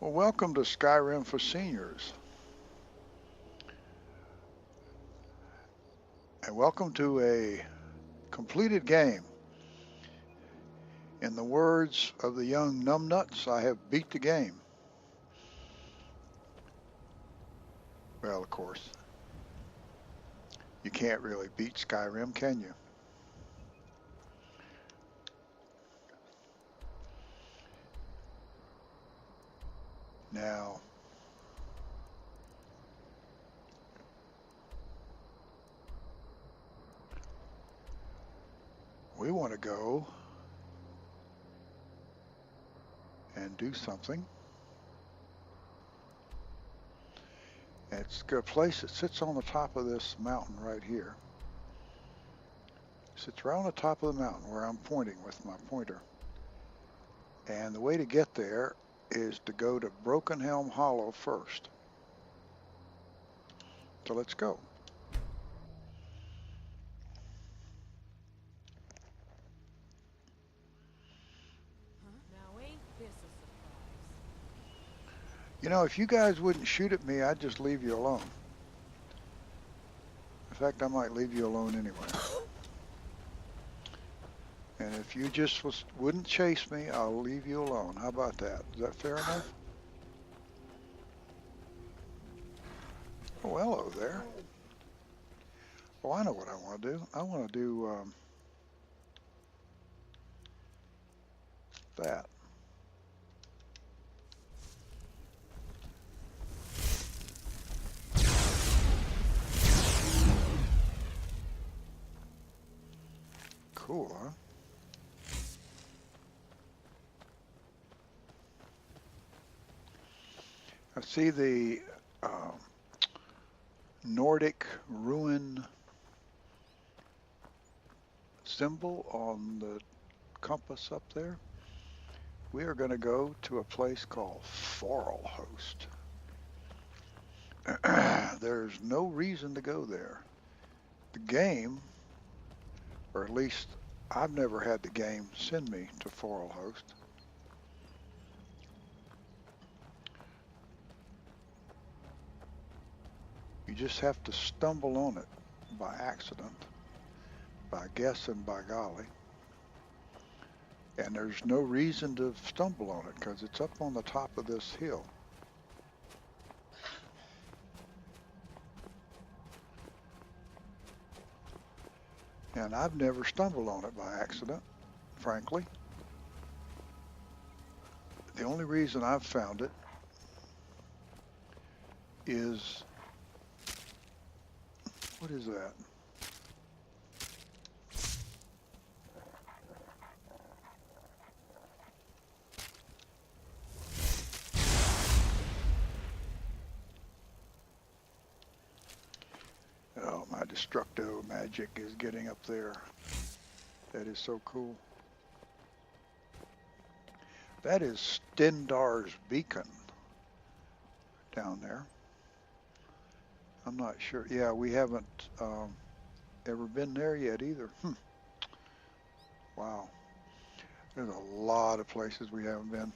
Well, welcome to Skyrim for Seniors, and welcome to a completed game. In the words of the young numbnuts, I have beat the game. Well, of course, you can't really beat Skyrim, can you? Now, we want to go and do something. It's a place that sits on the top of this mountain right here. Sits right on the top of the mountain where I'm pointing with my pointer. And the way to get there is to go to Broken Helm Hollow first. So let's go. Now ain't this a surprise? You know, if you guys wouldn't shoot at me, I'd just leave you alone. In fact, I might leave you alone anyway. And if you just wouldn't chase me, I'll leave you alone. How about that? Is that fair enough? Oh, hello there. Oh, I know what I want to do. I want to do that. Cool, huh? I see the Nordic ruin symbol on the compass up there. We are going to go to a place called Foralhost. There's no reason to go there. The game, or at least I've never had the game send me to Foralhost. You just have to stumble on it by accident, by guess and by golly. And there's no reason to stumble on it because it's up on the top of this hill. And I've never stumbled on it by accident, frankly. The only reason I've found it is, what is that? Oh, my destructo magic is getting up there. That is so cool. That is Stendar's Beacon down there. I'm not sure. Yeah, we haven't ever been there yet either. Wow. There's a lot of places we haven't been.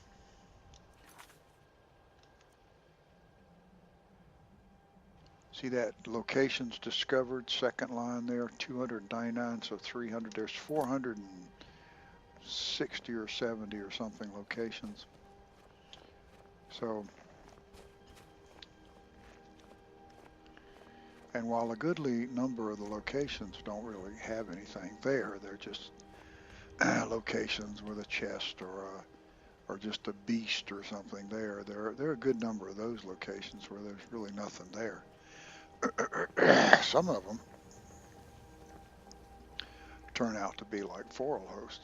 See that locations discovered, second line there, 299, so 300. There's 460 or 70 or something locations. So, and while a goodly number of the locations don't really have anything there, they're just locations with a chest or just a beast or something there. There are a good number of those locations where there's really nothing there. Some of them turn out to be like Foralhost.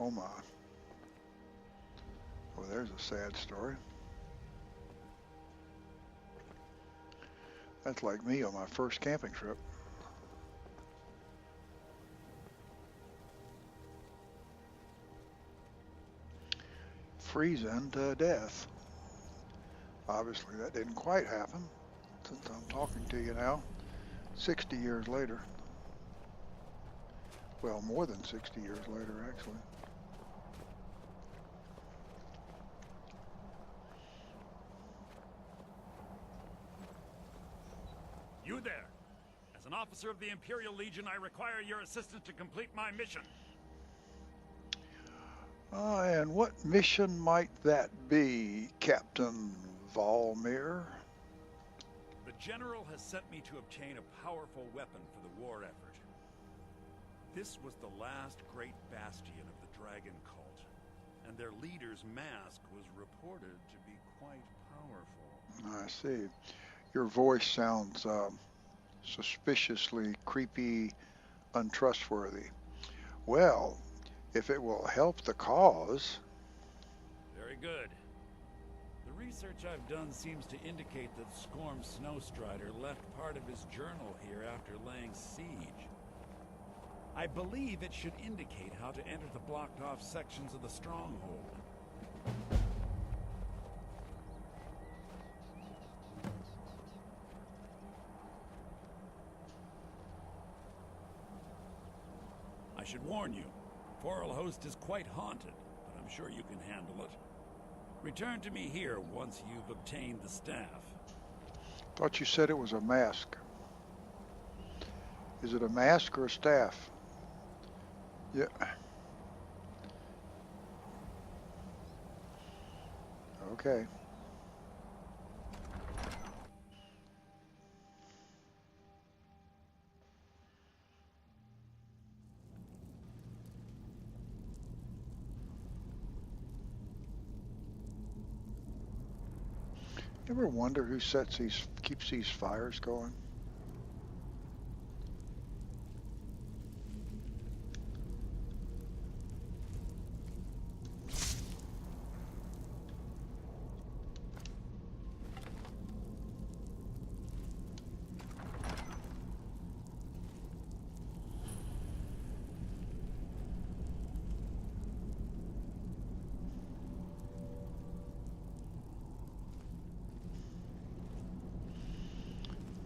Oh my. Oh, there's a sad story. That's like me on my first camping trip. Freezing to death. Obviously, that didn't quite happen since I'm talking to you now, 60 years later. Well, more than 60 years later, actually. officer of the Imperial Legion. I require your assistance to complete my mission. And what mission might that be, Captain Volmir? The General has sent me to obtain a powerful weapon for the war effort. This was the last great bastion of the Dragon Cult, and their leader's mask was reported to be quite powerful. I see. Your voice sounds suspiciously creepy, untrustworthy. Well, if it will help the cause. Very good. The research I've done seems to indicate that Skorm Snowstrider left part of his journal here after laying siege. I believe it should indicate how to enter the blocked-off sections of the stronghold. I should warn you, Forelhost is quite haunted, but I'm sure you can handle it. Return to me here once you've obtained the staff. Thought you said it was a mask. Is it a mask or a staff? Yeah. Okay. You ever wonder who keeps these fires going?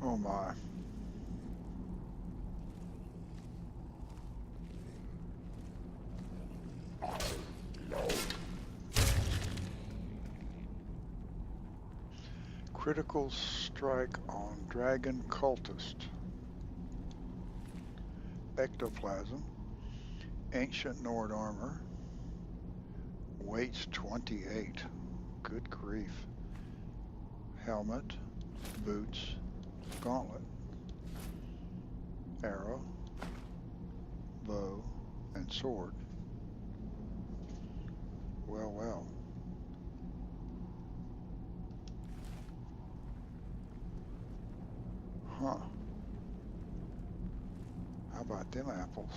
Oh my. Critical strike on Dragon Cultist. Ectoplasm. Ancient Nord armor. Weights 28. Good grief. Helmet. Boots. Gauntlet. Arrow. Bow. And sword. Well, well. Huh. How about them apples?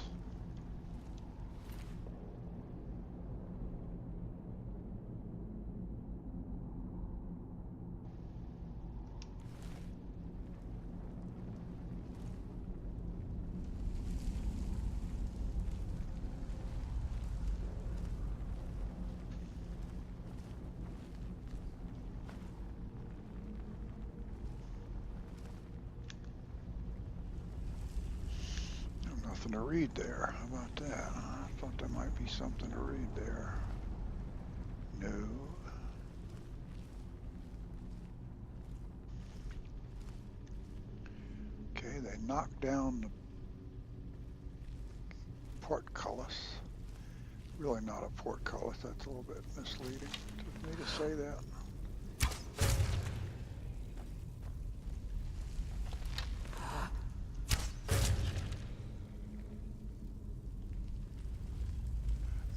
Nothing to read there. How about that? I thought there might be something to read there. No. Okay, they knocked down the portcullis. Really not a portcullis. That's a little bit misleading to me to say that.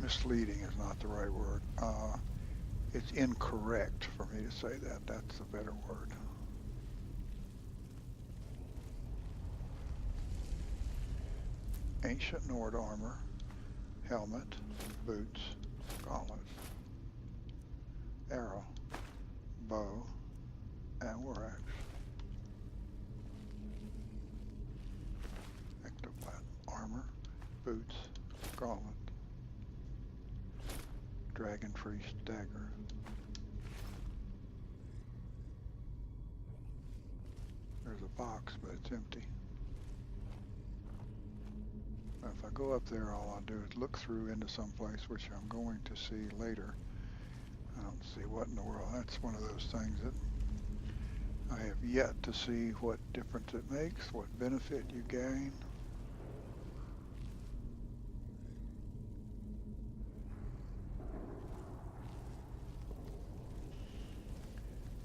Misleading is not the right word. It's incorrect for me to say that. That's a better word. Ancient Nord armor, helmet, boots, gauntlets, arrow, bow, and war axe. Ectoplasm armor, boots, gauntlet. Dragon Priest dagger. There's a box, but it's empty. Now, if I go up there, all I'll do is look through into some place, which I'm going to see later. I don't see what in the world. That's one of those things that I have yet to see what difference it makes, what benefit you gain.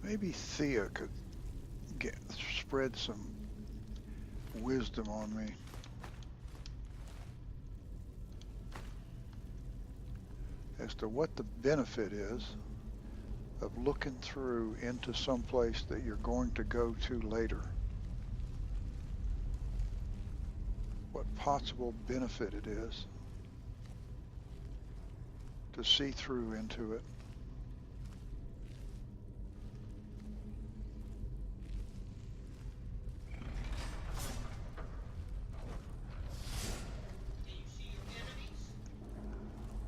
Maybe Thea could spread some wisdom on me. As to what the benefit is of looking through into some place that you're going to go to later. What possible benefit it is to see through into it.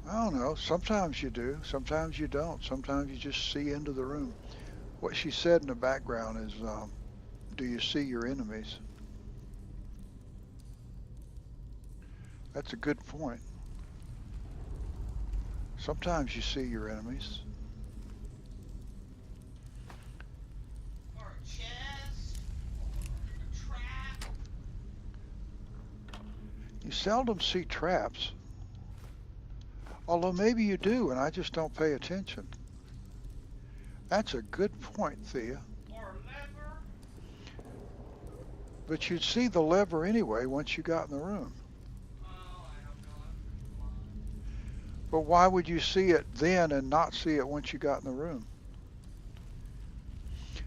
I don't know. Sometimes you do. Sometimes you don't. Sometimes you just see into the room. What she said in the background is, do you see your enemies? That's a good point. Sometimes you see your enemies. Or a chest, or a trap. You seldom see traps. Although maybe you do, and I just don't pay attention. That's a good point, Thea. Or a lever. But you'd see the lever anyway once you got in the room. Oh, I don't know. I'm blind. But why would you see it then and not see it once you got in the room?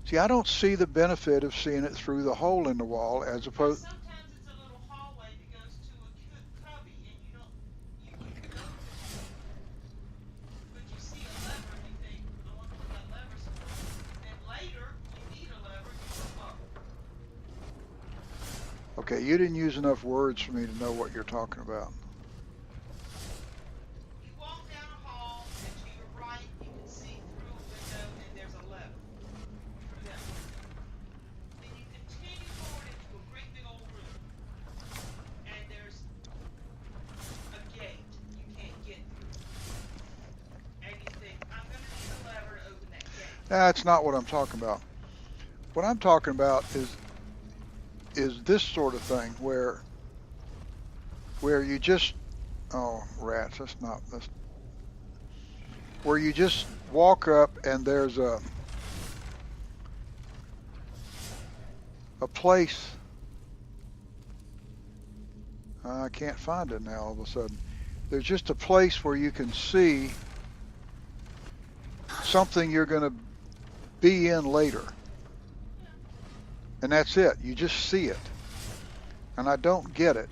See, I don't see the benefit of seeing it through the hole in the wall as opposed... Sometimes it's a little hallway that goes to a cubby, and you wouldn't notice it. But you see a lever and you think, I wonder what that lever's for. Then later, you need a lever, and you go, oh. Okay, you didn't use enough words for me to know what you're talking about. You walk down a hall, and to your right, you can see through a window, and there's a lever. Yeah. Then you continue forward into a great big old room, and there's a gate you can't get through. And you think, I'm going to need a lever to open that gate. That's not what I'm talking about. What I'm talking about is this sort of thing where you just, oh rats, that's where you just walk up and there's a place. I can't find it now all of a sudden. There's just a place where you can see something you're going to be in later. And that's it. You just see it. And I don't get it.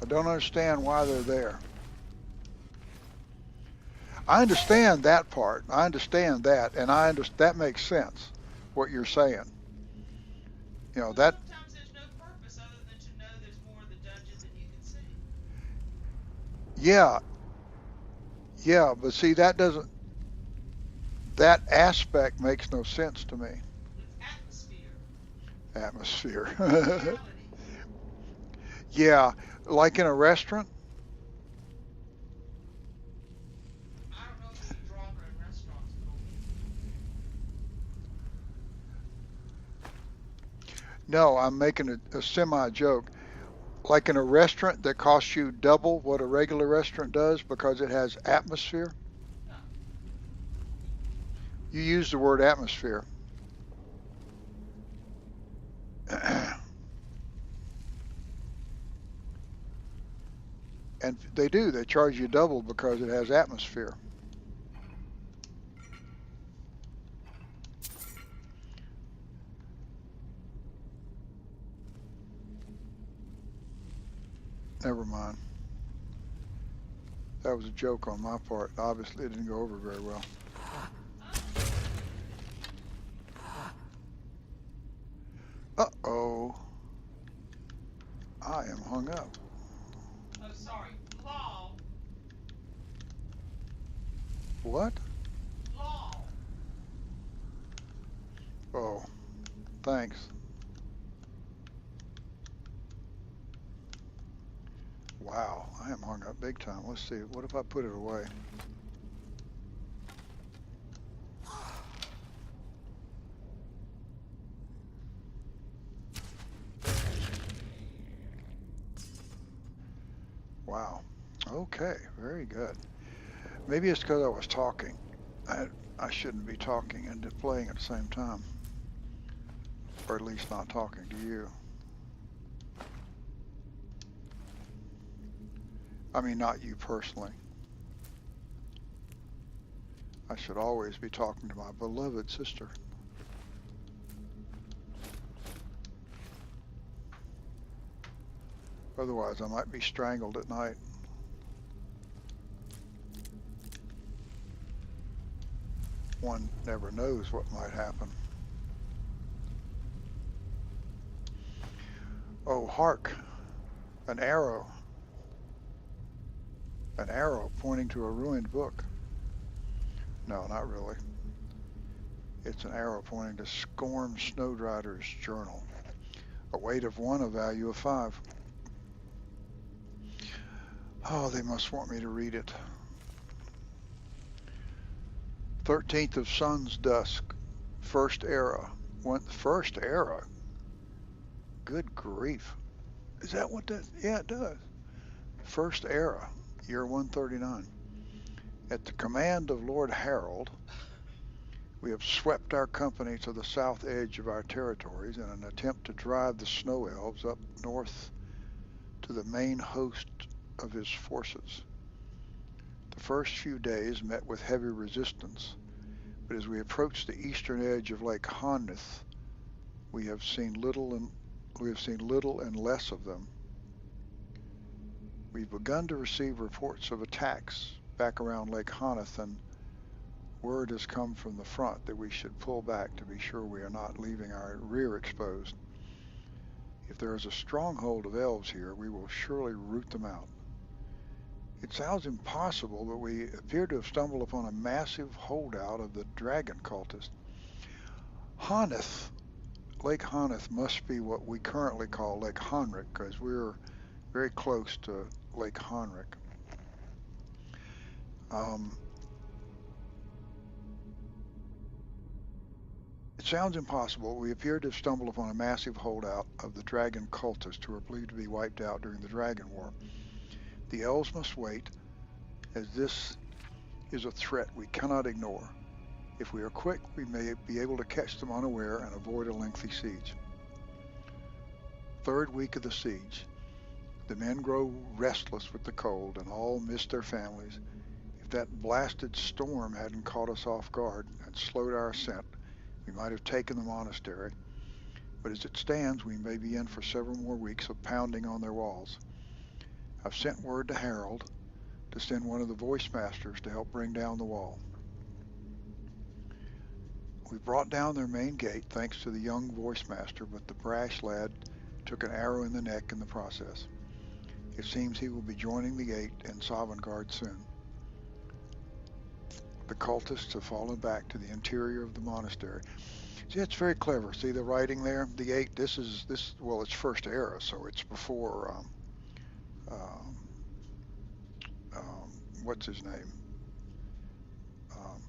I don't understand why they're there. I understand that part. I understand that. And that makes sense, what you're saying. You know, that... Sometimes there's no purpose other than to know there's more of the dungeon than you can see. Yeah, but see, that aspect makes no sense to me. It's Atmosphere. reality. Yeah, like in a restaurant. I don't know if you draw her in restaurants, but No, I'm making a semi-joke. Like in a restaurant that costs you double what a regular restaurant does because it has atmosphere. no. You use the word atmosphere. And they do. They charge you double because it has atmosphere. Never mind. That was a joke on my part. Obviously, it didn't go over very well. Uh-oh. I am hung up. Oh, sorry. Law. What? Law. Oh, thanks. Wow, I am hung up big time. Let's see. What if I put it away? Wow. Okay, very good. Maybe it's because I was talking. I, I shouldn't be talking and playing at the same time, or at least not talking to you. I mean, not you personally. I should always be talking to my beloved sister. Otherwise, I might be strangled at night. One never knows what might happen. Oh, hark! An arrow. An arrow pointing to a ruined book. No, not really. It's an arrow pointing to Scorm Snowdrider's journal. A weight of 1, a value of 5. Oh, they must want me to read it. 13th of Sun's Dusk. First era. First era? Good grief. Is that what that? Yeah, it does. First era. Year 139. At the command of Lord Harold, we have swept our company to the south edge of our territories in an attempt to drive the snow elves up north to the main host of his forces. The first few days met with heavy resistance, but as we approach the eastern edge of Lake Honneth, we have seen little and less of them. We've begun to receive reports of attacks back around Lake Honneth, and word has come from the front that we should pull back to be sure we are not leaving our rear exposed. If there is a stronghold of elves here, we will surely root them out. It sounds impossible, but we appear to have stumbled upon a massive holdout of the dragon cultists. Honneth, Lake Honneth must be what we currently call Lake Honric, because we're very close to Lake Honric. It sounds impossible. We appear to have stumbled upon a massive holdout of the dragon cultists who are believed to be wiped out during the Dragon War. The elves must wait, as this is a threat we cannot ignore. If we are quick, we may be able to catch them unaware and avoid a lengthy siege. Third week of the siege. The men grow restless with the cold and all miss their families. If that blasted storm hadn't caught us off guard and slowed our ascent, we might have taken the monastery, but as it stands, we may be in for several more weeks of pounding on their walls. I've sent word to Harold to send one of the voice masters to help bring down the wall. We brought down their main gate thanks to the young voice master, but the brash lad took an arrow in the neck in the process. It seems he will be joining the gate in Sovngarde soon. The cultists have fallen back to the interior of the monastery. See, it's very clever. See the writing there? The gate. Well, it's first era, so it's before. What's his name? Um,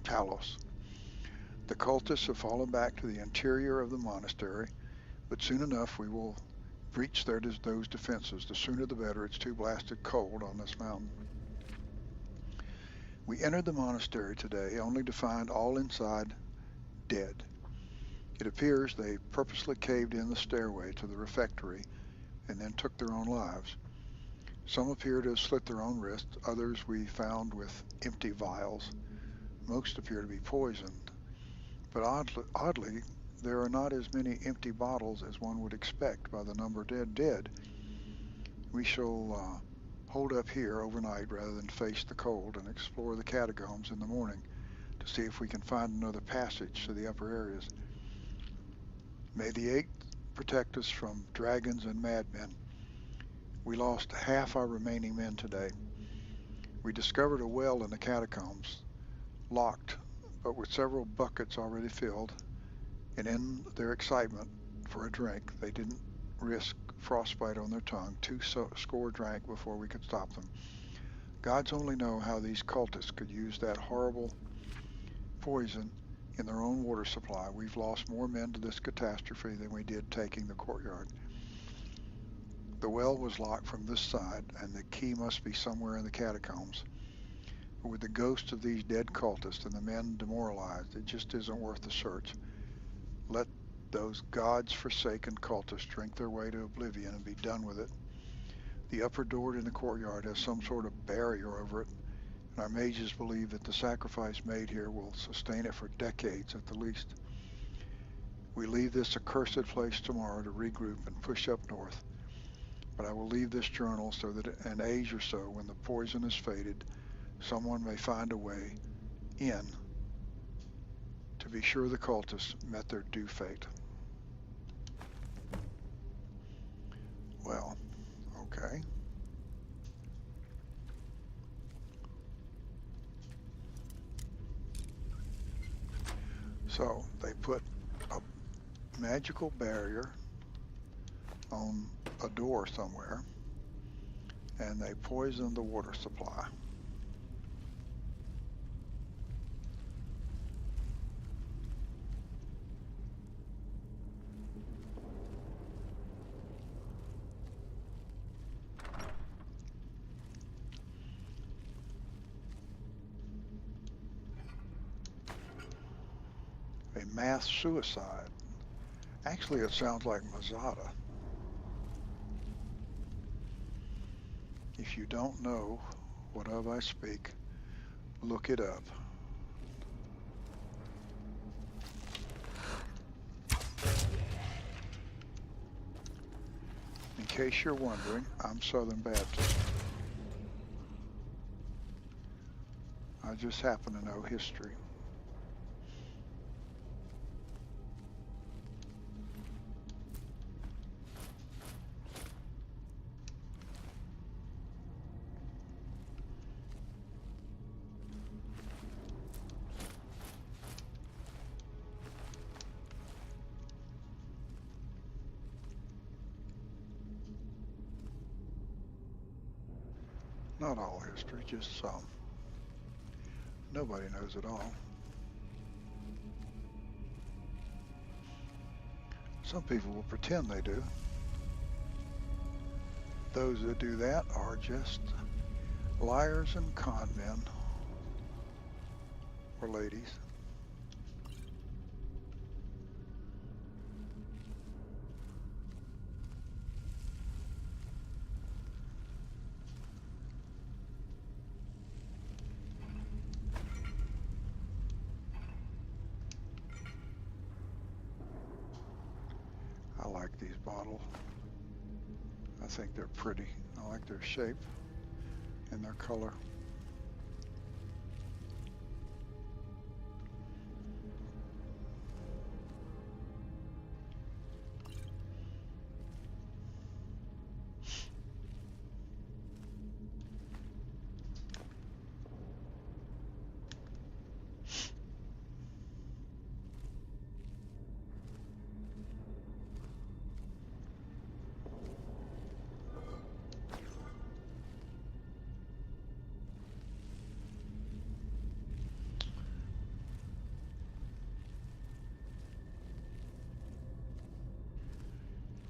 Talos. The cultists have fallen back to the interior of the monastery, but soon enough we will breach those defenses. The sooner the better. It's too blasted cold on this mountain. We entered the monastery today only to find all inside dead. It appears they purposely caved in the stairway to the refectory and then took their own lives. Some appear to have slit their own wrists, others we found with empty vials. Most appear to be poisoned, but oddly, there are not as many empty bottles as one would expect by the number dead. We shall hold up here overnight rather than face the cold and explore the catacombs in the morning to see if we can find another passage to the upper areas. May the 8th protect us from dragons and madmen. We lost half our remaining men today. We discovered a well in the catacombs, locked, but with several buckets already filled, and in their excitement for a drink, they didn't risk frostbite on their tongue. 2 score drank before we could stop them. Gods only know how these cultists could use that horrible poison in their own water supply. We've lost more men to this catastrophe than we did taking the courtyard. The well was locked from this side, and the key must be somewhere in the catacombs. But with the ghosts of these dead cultists and the men demoralized, it just isn't worth the search. Let those gods-forsaken cultists drink their way to oblivion and be done with it. The upper door in the courtyard has some sort of barrier over it, and our mages believe that the sacrifice made here will sustain it for decades at the least. We leave this accursed place tomorrow to regroup and push up north, but I will leave this journal so that in an age or so, when the poison is faded, someone may find a way in to be sure the cultists met their due fate. Well, okay. So they put a magical barrier on a door somewhere, and they poisoned the water supply. A mass suicide. Actually, it sounds like Mazada. If you don't know whatever I speak, look it up. In case you're wondering, I'm Southern Baptist. I just happen to know history. Not all history, just some. Nobody knows it all. Some people will pretend they do. Those that do that are just liars and con men, or ladies. I like these bottles. I think they're pretty. I like their shape and their color.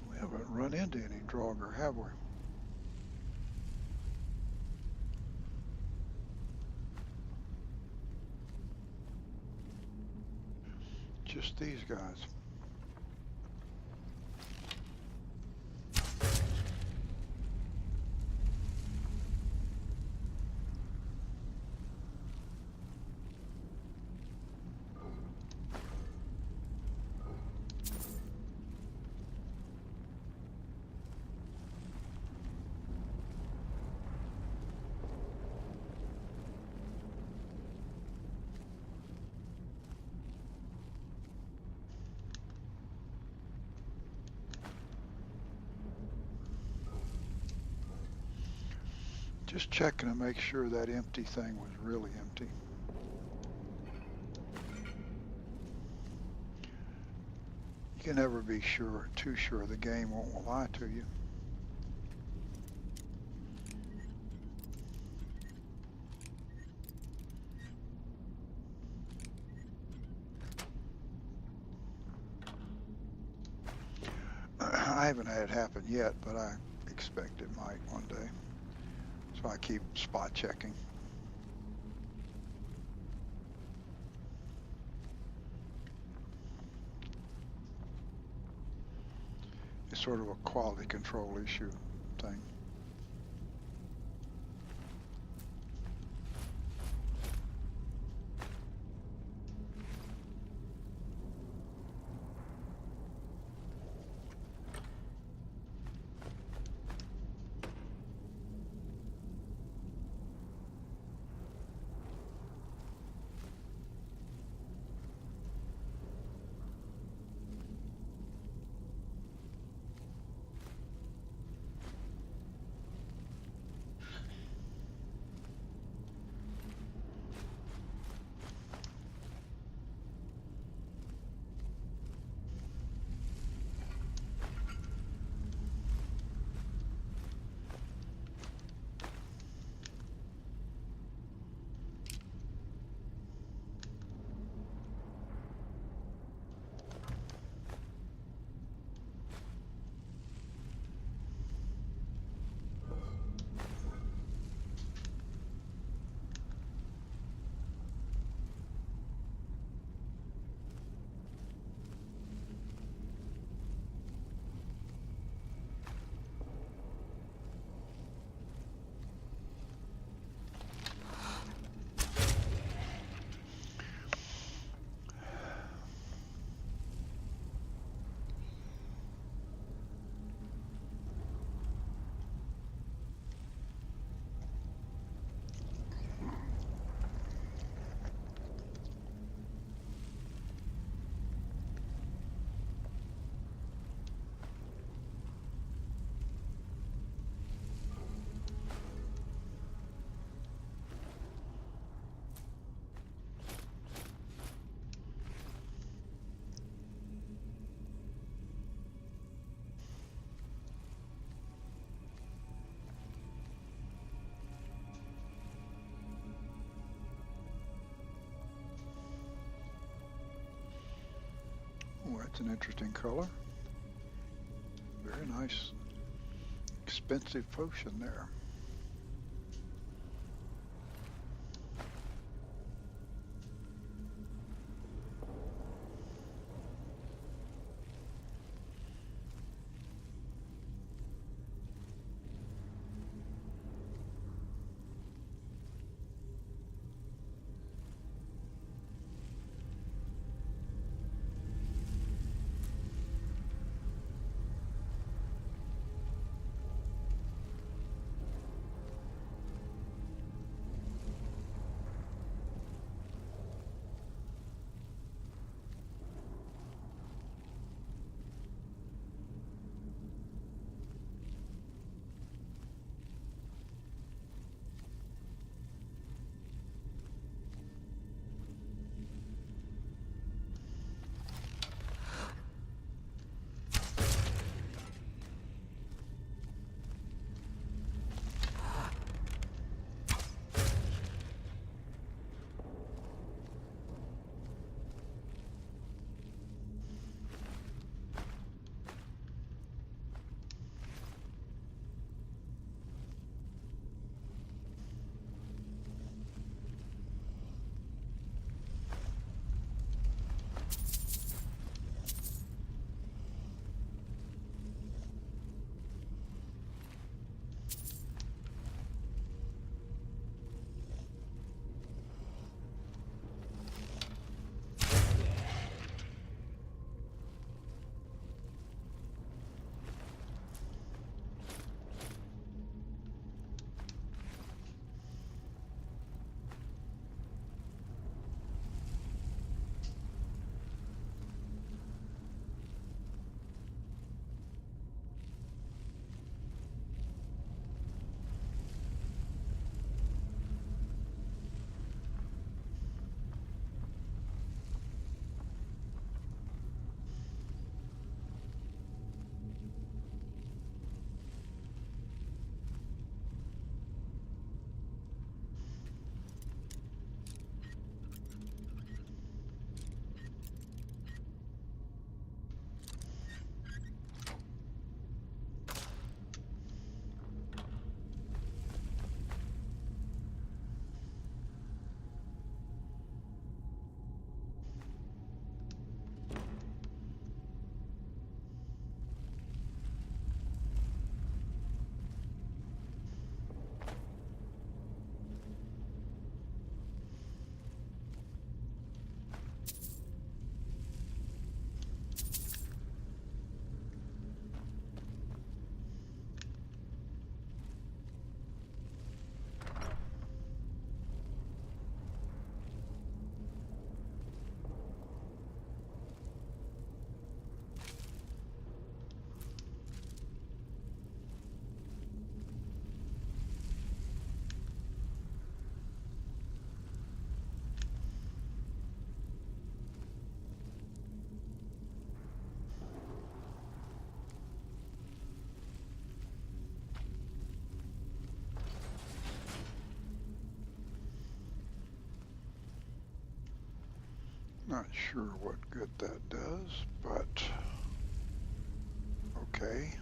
We haven't run into any Draugr, have we? Just these guys. Just checking to make sure that empty thing was really empty. You can never be too sure the game won't lie to you. haven't had it happen yet, but I expect it might one day. So I keep spot checking. It's sort of a quality control issue thing. Oh, that's an interesting color. Very nice, expensive potion there. Not sure what good that does, but okay.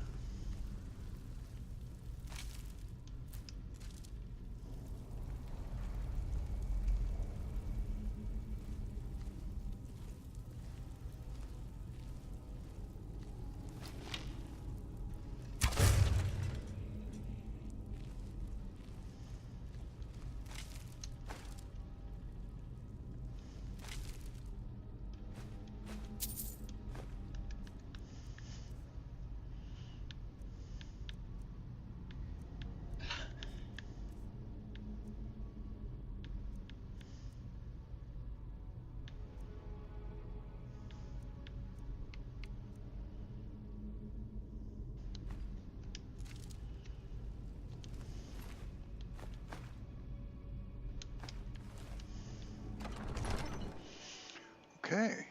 Okay.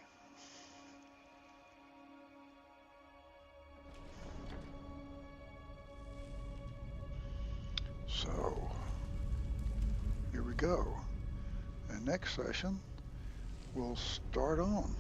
So, here we go. And next session, we'll start on.